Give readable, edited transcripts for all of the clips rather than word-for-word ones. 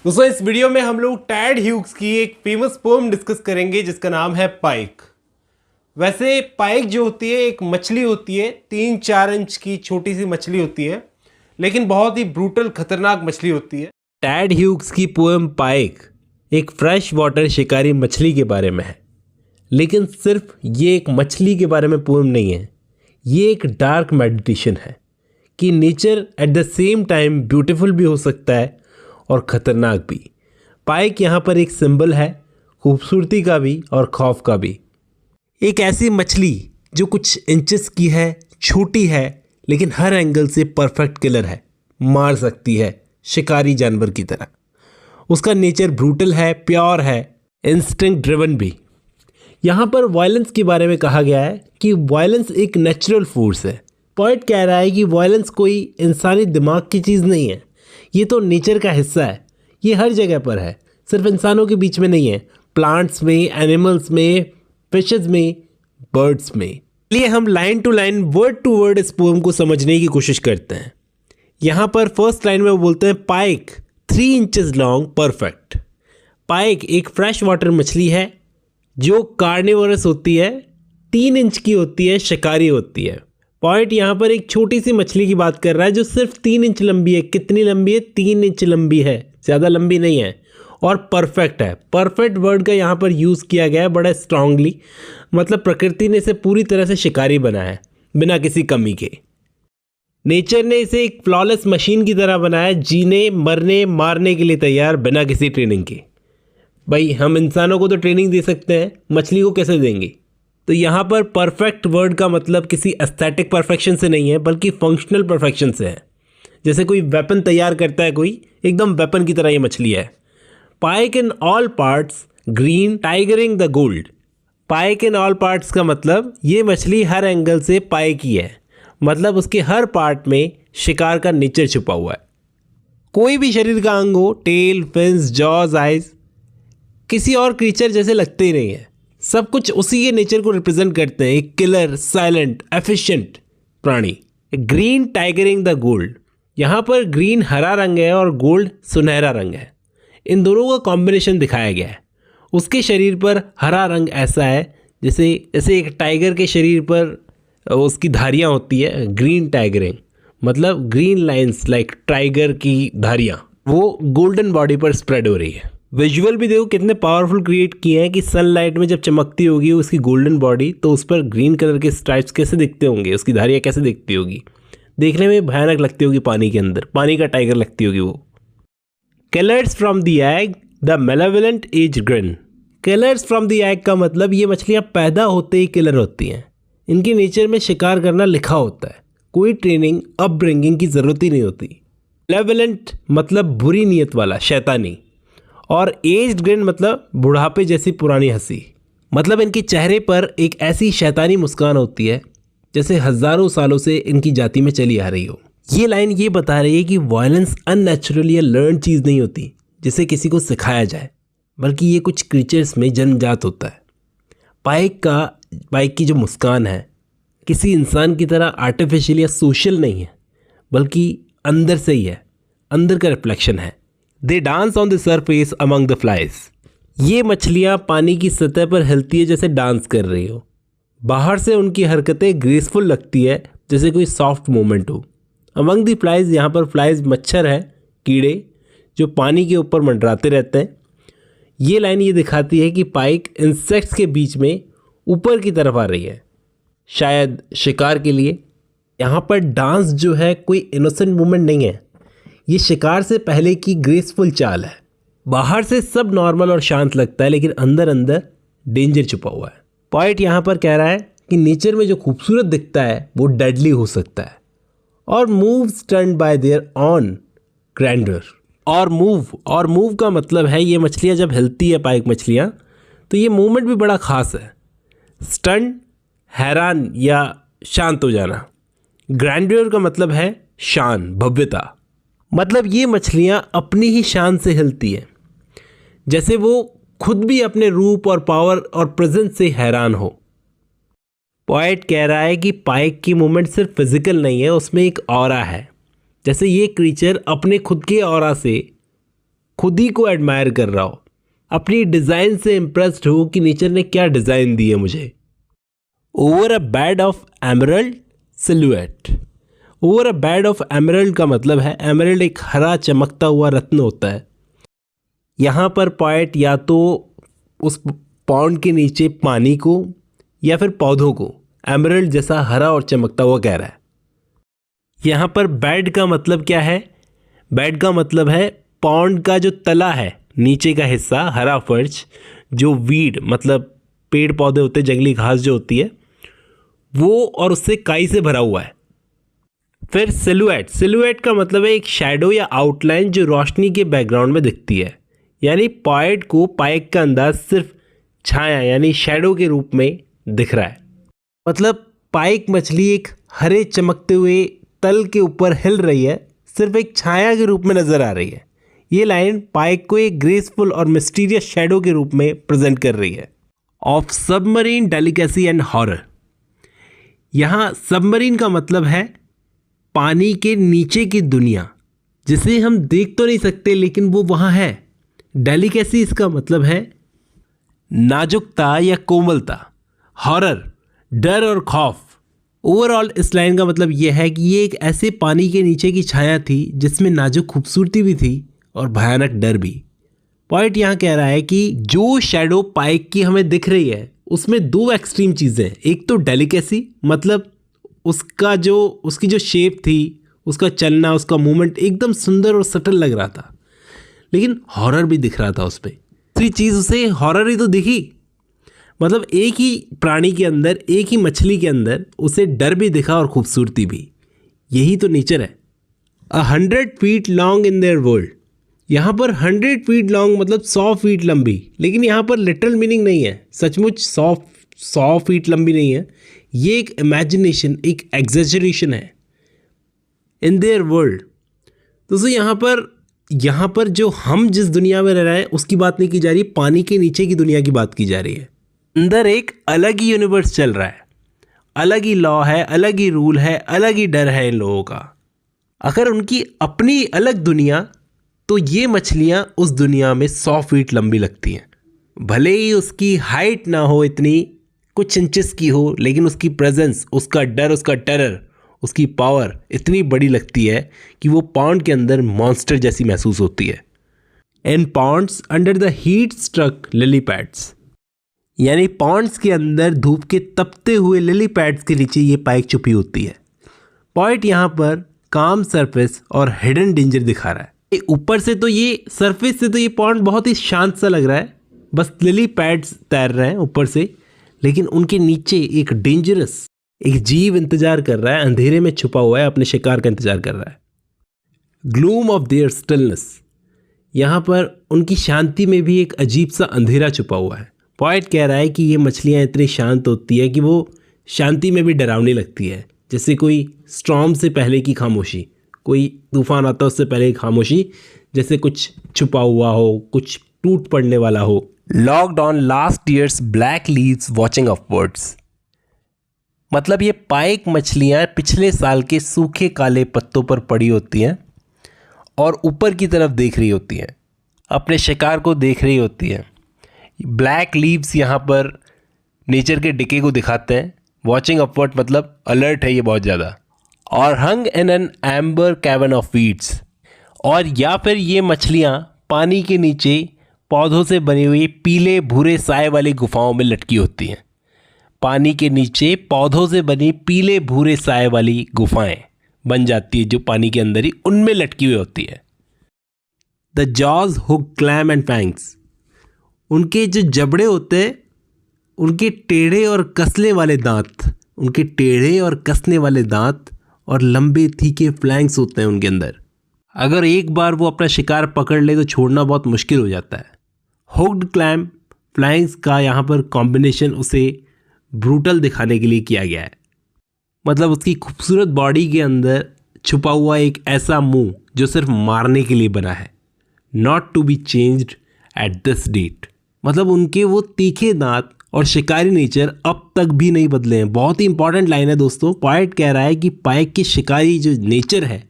दोस्तों इस वीडियो में हम लोग टैड ह्यूग्स की एक फेमस पोएम डिस्कस करेंगे जिसका नाम है पाइक। वैसे पाइक जो होती है एक मछली होती है, 3-4 इंच की छोटी सी मछली होती है, लेकिन बहुत ही ब्रूटल खतरनाक मछली होती है। टैड ह्यूग्स की पोएम पाइक एक फ्रेश वाटर शिकारी मछली के बारे में है, लेकिन सिर्फ ये एक मछली के बारे में पोएम नहीं है, ये एक डार्क मेडिटेशन है कि nature at the same time beautiful भी हो सकता है और ख़तरनाक भी। पाइक यहाँ पर एक सिंबल है, खूबसूरती का भी और खौफ का भी। एक ऐसी मछली जो कुछ इंचेस की है, छोटी है, लेकिन हर एंगल से परफेक्ट किलर है, मार सकती है शिकारी जानवर की तरह। उसका नेचर ब्रूटल है, प्योर है, इंस्टिंक्ट ड्रिवन भी। यहाँ पर वायलेंस के बारे में कहा गया है कि वायलेंस एक नेचुरल फोर्स है। पॉइंट कह रहा है कि वायलेंस कोई इंसानी दिमाग की चीज़ नहीं है, ये तो नेचर का हिस्सा है। ये हर जगह पर है, सिर्फ इंसानों के बीच में नहीं है, प्लांट्स में, एनिमल्स में, फिशेस में, बर्ड्स में। इसलिए हम line to line, word to word इस पोएम को समझने की कोशिश करते हैं। यहाँ पर फर्स्ट लाइन में वो बोलते हैं पाइक 3 इंचेस लॉन्ग परफेक्ट। पाइक एक फ्रेश वाटर मछली है जो कार्निवोरस होती है, 3 इंच की होती है, शिकारी होती है। पॉइंट यहाँ पर एक छोटी सी मछली की बात कर रहा है जो सिर्फ 3 इंच लंबी है। कितनी लंबी है? 3 इंच लंबी है, ज़्यादा लंबी नहीं है। और परफेक्ट है। परफेक्ट वर्ड का यहाँ पर यूज़ किया गया है बड़ा स्ट्रांगली, मतलब प्रकृति ने इसे पूरी तरह से शिकारी बनाया है बिना किसी कमी के। नेचर ने इसे एक फ्लॉलेस मशीन की तरह बनाया, जीने, मरने, मारने के लिए तैयार, बिना किसी ट्रेनिंग के। भाई हम इंसानों को तो ट्रेनिंग दे सकते हैं, मछली को कैसे देंगे? तो यहाँ पर परफेक्ट वर्ड का मतलब किसी एस्थेटिक परफेक्शन से नहीं है, बल्कि फंक्शनल परफेक्शन से है। जैसे कोई वेपन तैयार करता है कोई, एकदम वेपन की तरह ये मछली है। Pike in all parts green tigering the gold. Pike in all parts का मतलब ये मछली हर एंगल से पाइक ही है, मतलब उसके हर पार्ट में शिकार का नेचर छुपा हुआ है। कोई भी शरीर का अंग हो, टेल, फिन्स, जॉज, आइज, किसी और क्रीचर जैसे लगते ही नहीं है। सब कुछ उसी के नेचर को रिप्रेजेंट करते हैं। एक किलर, साइलेंट, एफिशिएंट प्राणी। Green tigering the gold. यहाँ पर ग्रीन हरा रंग है और गोल्ड सुनहरा रंग है। इन दोनों का कॉम्बिनेशन दिखाया गया है। उसके शरीर पर हरा रंग ऐसा है जैसे एक टाइगर के शरीर पर उसकी धारियाँ होती है। ग्रीन टाइगरिंग मतलब ग्रीन लाइन्स लाइक टाइगर की धारियाँ, वो गोल्डन बॉडी पर स्प्रेड हो रही है। विजुअल भी देखो कितने पावरफुल क्रिएट किए हैं कि सनलाइट में जब चमकती होगी उसकी गोल्डन बॉडी, तो उस पर ग्रीन कलर के स्ट्राइप्स कैसे दिखते होंगे, उसकी धारियाँ कैसे दिखती होगी, देखने में भयानक लगती होगी। पानी के अंदर पानी का टाइगर लगती होगी वो। Colours from the egg the malevolent aged grin. Colours from the egg का मतलब ये मछलियाँ पैदा होते ही किलर होती हैं। इनके नेचर में शिकार करना लिखा होता है, कोई ट्रेनिंग, अपब्रिंगिंग की ज़रूरत ही नहीं होती। मेलेवलेंट मतलब बुरी नीयत वाला, शैतानी। और एज्ड ग्रिन मतलब बुढ़ापे जैसी पुरानी हंसी। मतलब इनके चेहरे पर एक ऐसी शैतानी मुस्कान होती है जैसे हज़ारों सालों से इनकी जाति में चली आ रही हो। ये लाइन ये बता रही है कि वायलेंस अननेचुरल या लर्न चीज़ नहीं होती जिसे किसी को सिखाया जाए, बल्कि ये कुछ क्रीचर्स में जन्मजात होता है। पाइक की जो मुस्कान है किसी इंसान की तरह आर्टिफिशियल या सोशल नहीं है, बल्कि अंदर से ही है, अंदर का रिफ्लेक्शन है। They dance on the surface among the flies. ये मछलियाँ पानी की सतह पर हिलती है जैसे डांस कर रही हो। बाहर से उनकी हरकतें ग्रेसफुल लगती है जैसे कोई सॉफ्ट मूवमेंट हो। अमंग द फ्लाइज, यहाँ पर फ्लाइज मच्छर है, कीड़े जो पानी के ऊपर मंडराते रहते हैं। ये लाइन ये दिखाती है कि पाइक इंसेक्ट्स के बीच में ऊपर की तरफ आ रही है, शायद शिकार के लिए। यहाँ पर डांस जो है कोई इनोसेंट मूवमेंट नहीं है, ये शिकार से पहले की ग्रेसफुल चाल है। बाहर से सब नॉर्मल और शांत लगता है, लेकिन अंदर अंदर डेंजर छुपा हुआ है। पॉइंट यहाँ पर कह रहा है कि नेचर में जो खूबसूरत दिखता है वो डेडली हो सकता है। और move stunned by their own grandeur. और मूव का मतलब है ये मछलियाँ जब हिलती है, पाइक मछलियाँ, तो ये मूवमेंट भी बड़ा खास है। स्टन हैरान या शांत हो जाना। ग्रैंडर का मतलब है शान, भव्यता। मतलब ये मछलियाँ अपनी ही शान से हिलती है, जैसे वो खुद भी अपने रूप और पावर और प्रेजेंस से हैरान हो। पॉइंट कह रहा है कि पाइक की मूवमेंट सिर्फ फिजिकल नहीं है, उसमें एक ऑरा है। जैसे ये क्रीचर अपने खुद के ऑरा से खुद ही को एडमायर कर रहा हो, अपनी डिज़ाइन से इम्प्रेस्ड हो कि नेचर ने क्या डिज़ाइन दी है मुझे। Over a bed of emerald silhouette. Over a bed of emerald का मतलब है, एमरल्ड एक हरा चमकता हुआ रत्न होता है। यहाँ पर पोएट या तो उस पॉन्ड के नीचे पानी को या फिर पौधों को एमरल्ड जैसा हरा और चमकता हुआ कह रहा है। यहाँ पर बेड का मतलब क्या है? बेड का मतलब है पॉन्ड का जो तला है, नीचे का हिस्सा हरा फर्श, जो वीड मतलब पेड़ पौधे होते हैं, जंगली घास जो होती है वो, और उससे काई से भरा हुआ है। फिर सिलुएट। सिलुएट का मतलब है एक शैडो या आउटलाइन जो रोशनी के बैकग्राउंड में दिखती है। यानी पोएट को पाइक का अंदाज सिर्फ छाया यानी शैडो के रूप में दिख रहा है। मतलब पाइक मछली एक हरे चमकते हुए तल के ऊपर हिल रही है, सिर्फ एक छाया के रूप में नजर आ रही है। ये लाइन पाइक को एक ग्रेसफुल और मिस्टीरियस शैडो के रूप में प्रेजेंट कर रही है। Of submarine delicacy and horror. यहाँ सबमरीन का मतलब है पानी के नीचे की दुनिया, जिसे हम देख तो नहीं सकते लेकिन वो वहाँ है। डेलिकेसी इसका मतलब है नाजुकता या कोमलता। हॉरर डर और खौफ। ओवरऑल इस लाइन का मतलब यह है कि ये एक ऐसे पानी के नीचे की छाया थी जिसमें नाजुक खूबसूरती भी थी और भयानक डर भी। पॉइंट यहाँ कह रहा है कि जो शैडो पाइक की हमें दिख रही है उसमें दो एक्सट्रीम चीज़ें हैं। एक तो डेलिकेसी, मतलब उसकी जो शेप थी, उसका चलना, उसका मूवमेंट एकदम सुंदर और सटल लग रहा था, लेकिन हॉरर भी दिख रहा था उस पर। दूसरी चीज़ उसे हॉरर ही तो दिखी, मतलब एक ही प्राणी के अंदर, एक ही मछली के अंदर उसे डर भी दिखा और खूबसूरती भी। यही तो नेचर है। 100 feet long in their world. यहाँ पर 100 फीट लॉन्ग मतलब 100 फीट लंबी, लेकिन यहाँ पर लिटरल मीनिंग नहीं है, सचमुच 100 फीट लंबी नहीं है। ये एक इमेजिनेशन, एक एग्जेजरेशन है। In their world. दोस्तों यहाँ पर जो हम जिस दुनिया में रह रहे हैं उसकी बात नहीं की जा रही, पानी के नीचे की दुनिया की बात की जा रही है। अंदर एक अलग ही यूनिवर्स चल रहा है, अलग ही लॉ है, अलग ही रूल है, अलग ही डर है इन लोगों का। अगर उनकी अपनी अलग दुनिया, तो ये मछलियाँ उस दुनिया में 100 फीट लंबी लगती हैं। भले ही उसकी हाइट ना हो इतनी, कुछ इंचेस की हो, लेकिन उसकी प्रेजेंस, उसका डर, उसका टेरर, उसकी पावर इतनी बड़ी लगती है कि वो पॉन्ड के अंदर मॉन्स्टर जैसी महसूस होती है। In ponds under the heat struck lily pads. यानी पॉन्ड्स के अंदर धूप के तपते हुए लिली पैड्स के नीचे ये पाइक छुपी होती है। पॉइंट यहाँ पर काम सरफेस और हिडन डेंजर दिखा रहा है। ऊपर से तो ये सरफेस से तो ये पॉन्ड बहुत ही शांत सा लग रहा है, बस लिली पैड्स तैर रहे हैं ऊपर से, लेकिन उनके नीचे एक डेंजरस एक जीव इंतजार कर रहा है, अंधेरे में छुपा हुआ है, अपने शिकार का इंतजार कर रहा है। Gloom of their stillness. यहाँ पर उनकी शांति में भी एक अजीब सा अंधेरा छुपा हुआ है। पॉइंट कह रहा है कि ये मछलियाँ इतनी शांत होती है कि वो शांति में भी डरावनी लगती है, जैसे कोई स्टॉर्म से पहले की खामोशी, कोई तूफान आता है उससे पहले की खामोशी, जैसे कुछ छुपा हुआ हो, कुछ टूट पड़ने वाला हो। Locked on last years black leaves watching upwards. मतलब ये पाइक मछलियाँ पिछले साल के सूखे काले पत्तों पर पड़ी होती हैं और ऊपर की तरफ देख रही होती हैं, अपने शिकार को देख रही होती हैं। ब्लैक लीव्स यहाँ पर नेचर के डिके को दिखाते हैं। वॉचिंग अपवर्ड मतलब अलर्ट है ये बहुत ज़्यादा। और hung in an amber cavern of weeds. और या फिर ये मछलियाँ पानी के नीचे पौधों से बनी हुई पीले भूरे साए वाली गुफाओं में लटकी होती हैं। पानी के नीचे पौधों से बनी पीले भूरे साए वाली गुफाएं बन जाती है जो पानी के अंदर ही उनमें लटकी हुई होती है। The jaws hook clamp and fangs. उनके जो जबड़े होते हैं, उनके टेढ़े और कसने वाले दांत, उनके टेढ़े और कसने वाले दांत और लंबे तीखे फ्लैंक्स होते हैं उनके अंदर। अगर एक बार वो अपना शिकार पकड़ ले तो छोड़ना बहुत मुश्किल हो जाता है। हुक्ड क्लैम फ्लैंक्स का यहाँ पर कॉम्बिनेशन उसे ब्रूटल दिखाने के लिए किया गया है। मतलब उसकी खूबसूरत बॉडी के अंदर छुपा हुआ एक ऐसा मुंह जो सिर्फ मारने के लिए बना है, not to be changed at this date. मतलब उनके वो तीखे दांत और शिकारी नेचर अब तक भी नहीं बदले हैं। बहुत ही इंपॉर्टेंट लाइन है दोस्तों। पॉइंट कह रहा है कि पाइक के शिकारी जो नेचर है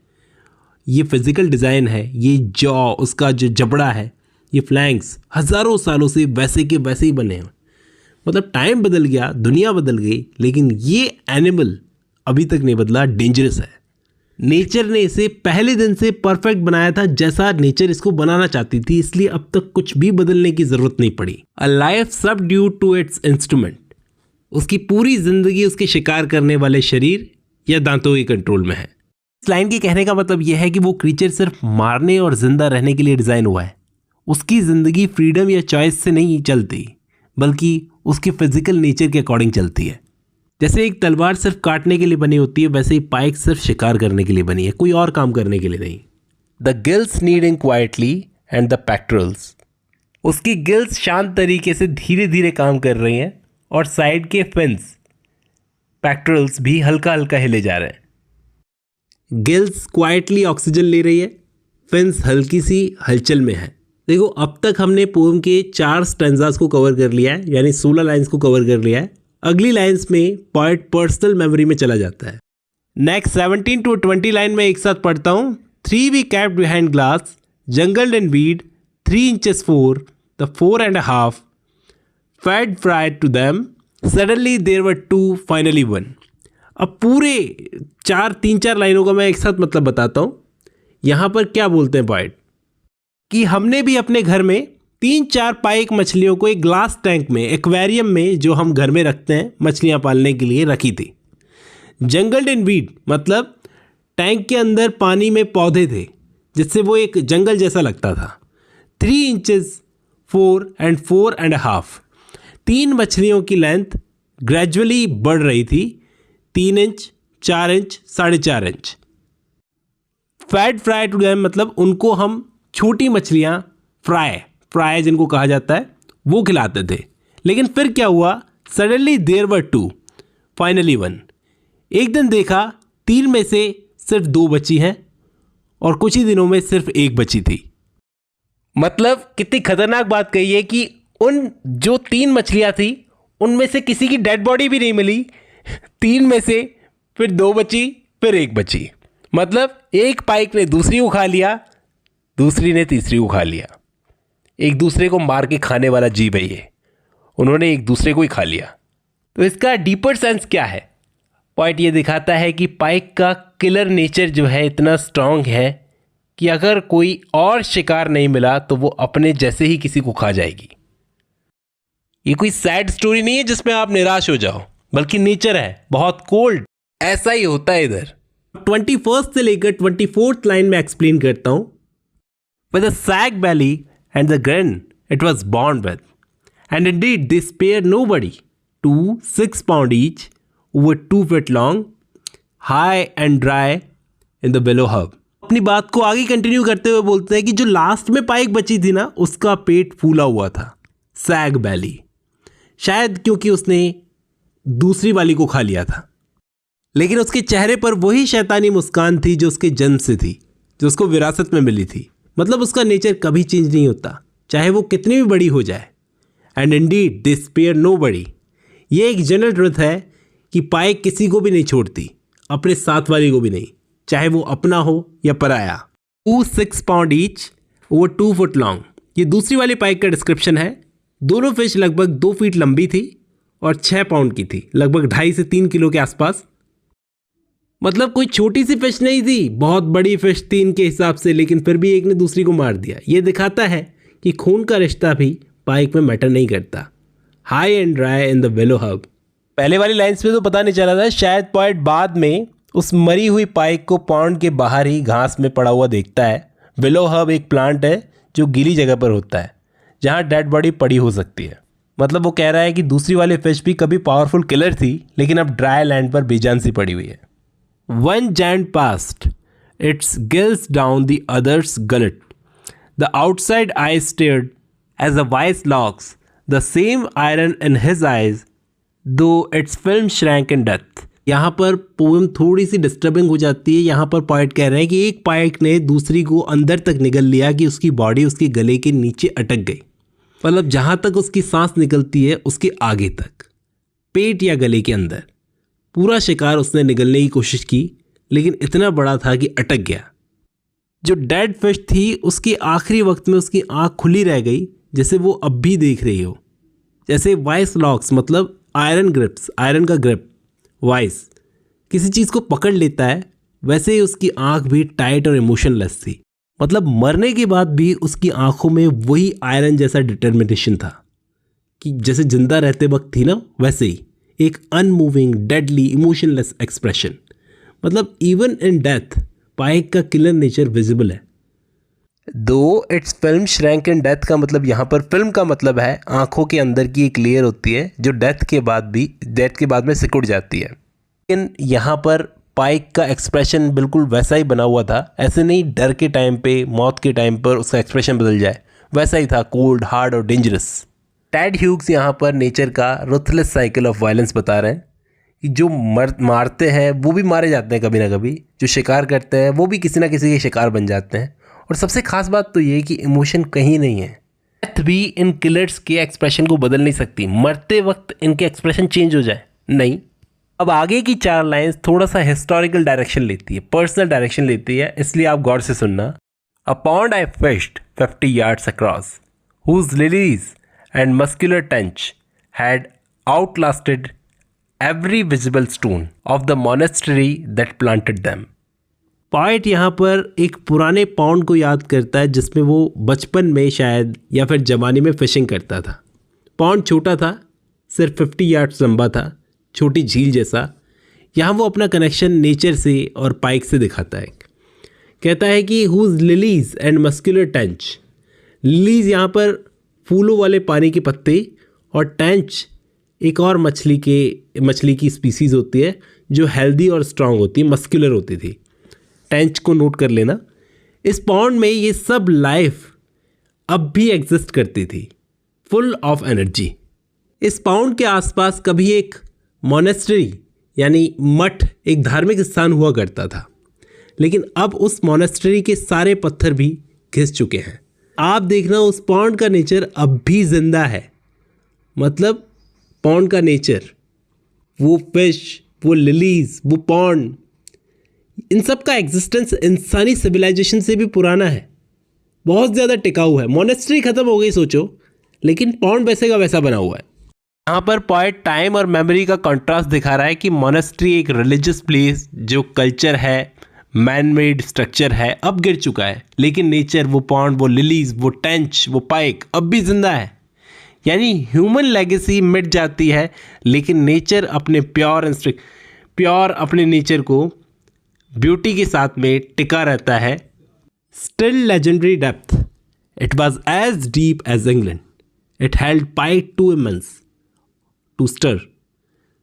ये फिजिकल डिज़ाइन है, ये जॉ, उसका जो जबड़ा है, ये फ्लैंक्स हज़ारों सालों से वैसे के वैसे ही बने हैं। मतलब टाइम बदल गया, दुनिया बदल गई, लेकिन ये एनिमल अभी तक नहीं बदला, डेंजरस है। नेचर ने इसे पहले दिन से परफेक्ट बनाया था जैसा नेचर इसको बनाना चाहती थी, इसलिए अब तक कुछ भी बदलने की ज़रूरत नहीं पड़ी। A life subdued to its instrument. उसकी पूरी ज़िंदगी उसके शिकार करने वाले शरीर या दांतों के कंट्रोल में है। इस लाइन के कहने का मतलब यह है कि वो क्रीचर सिर्फ मारने और जिंदा रहने के लिए डिज़ाइन हुआ है। उसकी ज़िंदगी फ्रीडम या चॉइस से नहीं चलती, बल्कि उसके फिजिकल नेचर के अकॉर्डिंग चलती है। जैसे एक तलवार सिर्फ काटने के लिए बनी होती है, वैसे ही पाइक सिर्फ शिकार करने के लिए बनी है, कोई और काम करने के लिए नहीं। The gills kneading quietly and the pectorals. उसकी गिल्स शांत तरीके से धीरे धीरे काम कर रही हैं और साइड के फिन्स, पेक्टोरल्स भी हल्का हल्का हिले जा रहे हैं। गिल्स क्वाइटली ऑक्सीजन ले रही है, फिन्स हल्की सी हलचल में है। देखो, अब तक हमने पोएम के 4 स्टैंजास को कवर कर लिया है, यानी 16 लाइन्स को कवर कर लिया है। अगली लाइन्स में पोएट पर्सनल मेमोरी में चला जाता है। नेक्स्ट 17 to 20 लाइन में एक साथ पढ़ता हूँ। 3 we kept behind glass, jungled and weed, 3 inches 4, the 4 and a half, fed fried to them, suddenly there were 2, finally 1। अब पूरे 3-4 लाइनों का मैं एक साथ मतलब बताता हूँ। यहाँ पर क्या बोलते हैं पोएट कि हमने भी अपने घर में 3-4 पाइक मछलियों को एक ग्लास टैंक में, एक्वेरियम में, जो हम घर में रखते हैं मछलियाँ पालने के लिए, रखी थी। जंगल एंड वीड मतलब टैंक के अंदर पानी में पौधे थे, जिससे वो एक जंगल जैसा लगता था। 3 inches 4 and 4 and a half, 3 मछलियों की लेंथ ग्रेजुअली बढ़ रही थी, 3 inch, 4 inch, 4.5 inch. Fat fry to them मतलब उनको हम छोटी मछलियाँ फ्राई जिनको कहा जाता है, वो खिलाते थे। लेकिन फिर क्या हुआ? Suddenly there were 2, finally 1। एक दिन देखा 3 में से सिर्फ 2 बची हैं और कुछ ही दिनों में सिर्फ 1 बची थी। मतलब कितनी खतरनाक बात कही है कि उन जो 3 मछलियाँ थी उनमें से किसी की डेड बॉडी भी नहीं मिली। 3 में से फिर 2 बची, फिर 1 बची। मतलब एक पाइक ने दूसरी को खा लिया, दूसरी ने तीसरी को खा लिया। एक दूसरे को मार के खाने वाला जीव है ये, उन्होंने एक दूसरे को ही खा लिया। तो इसका डीपर सेंस क्या है? पॉइंट ये दिखाता है कि पाइक का किलर नेचर जो है इतना स्ट्रांग है कि अगर कोई और शिकार नहीं मिला तो वो अपने जैसे ही किसी को खा जाएगी। ये कोई सैड स्टोरी नहीं है जिसमें आप निराश हो जाओ, बल्कि नेचर है बहुत कोल्ड। ऐसा ही होता है इधर। 21st से लेकर 24th लाइन में एक्सप्लेन करता हूं। With a sag belly and the grin it was born with, and indeed they spared nobody. 2 6 pound each, over 2 feet long, high and dry in the willow herb. अपनी बात को आगे continue करते हुए बोलते हैं कि जो लास्ट में पाइक बची थी ना, उसका पेट फूला हुआ था, सैग बैली, शायद क्योंकि उसने दूसरी वाली को खा लिया था। लेकिन उसके चेहरे पर वही शैतानी मुस्कान थी जो उसके जन्म से थी, जो उसको विरासत में मिली थी। मतलब उसका नेचर कभी चेंज नहीं होता, चाहे वो कितनी भी बड़ी हो जाए। And indeed they spare nobody. ये एक जनरल ट्रुथ है कि पाइक किसी को भी नहीं छोड़ती, अपने साथ वाली को भी नहीं, चाहे वो अपना हो या पराया। 2 6 pound each, over 2 foot long, ये दूसरी वाली पाइक का डिस्क्रिप्शन है। दोनों फिश लगभग 2 फीट लंबी थी और 6 पाउंड की थी, लगभग 2.5 से 3 किलो के आसपास। मतलब कोई छोटी सी फिश नहीं थी, बहुत बड़ी फिश थी इनके हिसाब से, लेकिन फिर भी एक ने दूसरी को मार दिया। ये दिखाता है कि खून का रिश्ता भी पाइक में मैटर नहीं करता। High and dry in the willow herb. पहले वाली लाइन्स में तो पता नहीं चला था, शायद पॉइंट बाद में उस मरी हुई पाइक को पॉन्ड के बाहर ही घास में पड़ा हुआ देखता है। विलो हर्ब एक प्लांट है जो गीली जगह पर होता है, जहाँ डेड बॉडी पड़ी हो सकती है। मतलब वो कह रहा है कि दूसरी वाली फिश भी कभी पावरफुल किलर थी, लेकिन अब ड्राई लैंड पर बेजान सी पड़ी हुई है। One giant passed, its gills down the other's gullet. The outside eye stared as a vice locks, the same iron in his eyes, though its film shrank in death. यहाँ पर poem थोड़ी सी disturbing हो जाती है। यहाँ पर poet कह रहे हैं कि एक पाइक ने दूसरी को अंदर तक निगल लिया कि उसकी बॉडी उसके गले के नीचे अटक गई। मतलब जहाँ तक उसकी सांस निकलती है उसके आगे तक, पेट या गले के अंदर। पूरा शिकार उसने निगलने की कोशिश की, लेकिन इतना बड़ा था कि अटक गया। जो डेड फिश थी उसकी आखिरी वक्त में उसकी आंख खुली रह गई, जैसे वो अब भी देख रही हो। जैसे वाइस लॉक्स मतलब आयरन ग्रिप्स, आयरन का ग्रिप वाइस किसी चीज़ को पकड़ लेता है, वैसे ही उसकी आंख भी टाइट और इमोशनलेस थी। मतलब मरने के बाद भी उसकी आंखों में वही आयरन जैसा डिटर्मिनेशन था कि जैसे जिंदा रहते वक्त थी ना, वैसे ही एक अनमूविंग डेडली इमोशनलेस एक्सप्रेशन। मतलब इवन इन डेथ पाइक का किलर नेचर विजिबल है। दो it's film shrank in death का मतलब यहाँ पर फिल्म का मतलब है आंखों के अंदर की एक लेयर होती है जो डेथ के बाद में सिकुड़ जाती है। लेकिन यहाँ पर पाइक का एक्सप्रेशन बिल्कुल वैसा ही बना हुआ था। ऐसे नहीं डर के टाइम पे, मौत के टाइम पर उसका एक्सप्रेशन बदल जाए, वैसा ही था, कोल्ड, हार्ड और डेंजरस। टेड ह्यूग्स यहाँ पर नेचर का रुथलेस साइकिल ऑफ वायलेंस बता रहे हैं कि जो मारते हैं वो भी मारे जाते हैं कभी ना कभी, जो शिकार करते हैं वो भी किसी ना किसी के शिकार बन जाते हैं। और सबसे खास बात तो ये कि इमोशन कहीं नहीं है। डेथ भी इन किलर्स के एक्सप्रेशन को बदल नहीं सकती। मरते वक्त इनके एक्सप्रेशन चेंज हो जाए नहीं। अब आगे की 4 लाइंस थोड़ा सा हिस्टोरिकल डायरेक्शन लेती है, पर्सनल डायरेक्शन लेती है, इसलिए आप गौर से सुनना। A pond I fished 50 yards across, whose lilies and muscular tench had outlasted every visible stone of the monastery that planted them. Poet यहाँ पर एक पुराने पॉन्ड को याद करता है जिसमें वो बचपन में शायद या फिर जवानी में फिशिंग करता था। पॉन्ड छोटा था, सिर्फ 50 yards लंबा था, छोटी झील जैसा। यहाँ वो अपना कनेक्शन नेचर से और पाइक से दिखाता है। कहता है कि whose lilies and muscular tench. Lilies यहाँ पर फूलों वाले पानी के पत्ते, और टेंच एक और मछली की स्पीसीज़ होती है जो हेल्दी और स्ट्रांग होती है, मस्कुलर होती थी। टेंच को नोट कर लेना। इस पॉन्ड में ये सब लाइफ अब भी एग्जिस्ट करती थी, फुल ऑफ एनर्जी। इस पॉन्ड के आसपास कभी एक मोनेस्ट्री यानी मठ, एक धार्मिक स्थान हुआ करता था, लेकिन अब उस मोनेस्ट्री के सारे पत्थर भी घिस चुके हैं। आप देखना उस पॉन्ड का नेचर अब भी जिंदा है। मतलब पॉन्ड का नेचर, वो फिश, वो लिलीज, वो पॉन्ड, इन सब का एग्जिस्टेंस इंसानी सिविलाइजेशन से भी पुराना है, बहुत ज़्यादा टिकाऊ है। मोनेस्ट्री ख़त्म हो गई सोचो, लेकिन पॉन्ड वैसे का वैसा बना हुआ है। यहाँ पर पॉइट टाइम और मेमोरी का कॉन्ट्रास्ट दिखा रहा है कि मोनेस्ट्री एक रिलीजियस प्लेस जो कल्चर है, मैन मेड स्ट्रक्चर है, अब गिर चुका है, लेकिन नेचर, वो पॉन्ड, वो लिलीज, वो टेंच, वो पाइक अब भी जिंदा है। यानी ह्यूमन लेगेसी मिट जाती है, लेकिन नेचर अपने प्योर अपने नेचर को ब्यूटी के साथ में टिका रहता है। Still legendary depth, it was as deep as England, it held pike too immense to stir,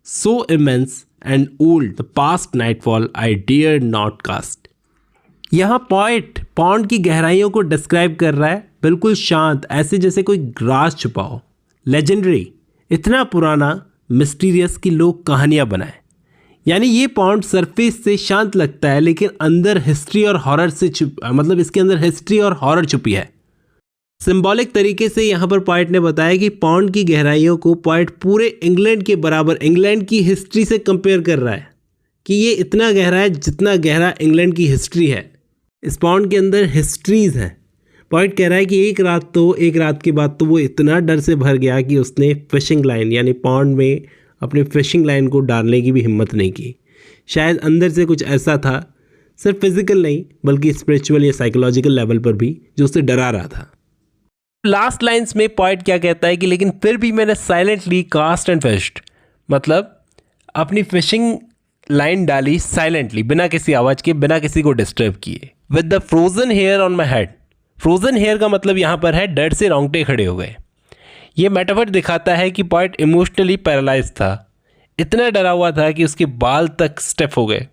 so immense and old the past nightfall I dared not cast. यहाँ पॉइट पॉन्ड की गहराइयों को डिस्क्राइब कर रहा है, बिल्कुल शांत, ऐसे जैसे कोई राज छुपा हो। लेजेंडरी, इतना पुराना, मिस्टीरियस कि लोग कहानियाँ बनाए। यानी ये पॉन्ड सरफेस से शांत लगता है, लेकिन अंदर हिस्ट्री और हॉरर से मतलब इसके अंदर हिस्ट्री और हॉरर छुपी है। सिंबॉलिक तरीके से यहाँ पर पॉइट ने बताया कि पॉन्ड की गहराइयों को पॉइट पूरे इंग्लैंड के बराबर, इंग्लैंड की हिस्ट्री से कंपेयर कर रहा है कि ये इतना गहरा है जितना गहरा इंग्लैंड की हिस्ट्री है। इस पॉन्ड के अंदर हिस्ट्रीज़ हैं। पॉइट कह रहा है कि एक रात के बाद तो वो इतना डर से भर गया कि उसने फिशिंग लाइन यानी पॉन्ड में अपनी फिशिंग लाइन को डालने की भी हिम्मत नहीं की। शायद अंदर से कुछ ऐसा था, सिर्फ फिजिकल नहीं बल्कि स्पिरिचुअल या साइकोलॉजिकल लेवल पर भी, जो उसे डरा रहा था। लास्ट लाइंस में पॉइंट क्या कहता है कि लेकिन फिर भी मैंने साइलेंटली कास्ट एंड फिश्ड, मतलब अपनी फिशिंग लाइन डाली साइलेंटली, बिना किसी आवाज़ के, बिना किसी को डिस्टर्ब किए। With the frozen hair on my head. Frozen hair का मतलब यहाँ पर है डर से रोंगटे खड़े हो गए। ये मेटाफर दिखाता है कि पॉइंट इमोशनली पैरालाइज था, इतना डरा हुआ था कि उसके बाल तक स्टेप हो गए।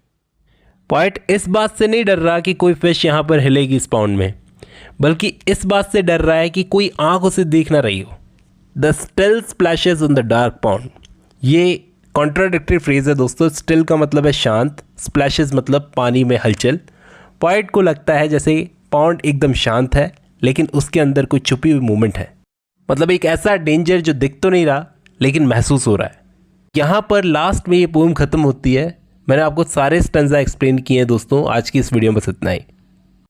पॉइंट इस बात से नहीं डर रहा कि कोई फिश यहाँ पर हिलेगी इस पॉन्ड में, बल्कि इस बात से डर रहा है कि कोई आंख उसे देख ना रही हो। The still splashes on the dark pond, ये कॉन्ट्राडिक्टरी फ्रेज है दोस्तों। स्टिल का मतलब है शांत, स्प्लैशेस मतलब पानी में हलचल। पॉइंट को लगता है जैसे पॉन्ड एकदम शांत है, लेकिन उसके अंदर कोई छुपी हुई मूवमेंट है, मतलब एक ऐसा डेंजर जो दिख तो नहीं रहा लेकिन महसूस हो रहा है। यहाँ पर लास्ट में ये पोएम ख़त्म होती है। मैंने आपको सारे स्टेंजा एक्सप्लेन किए हैं दोस्तों। आज की इस वीडियो में बस इतना ही।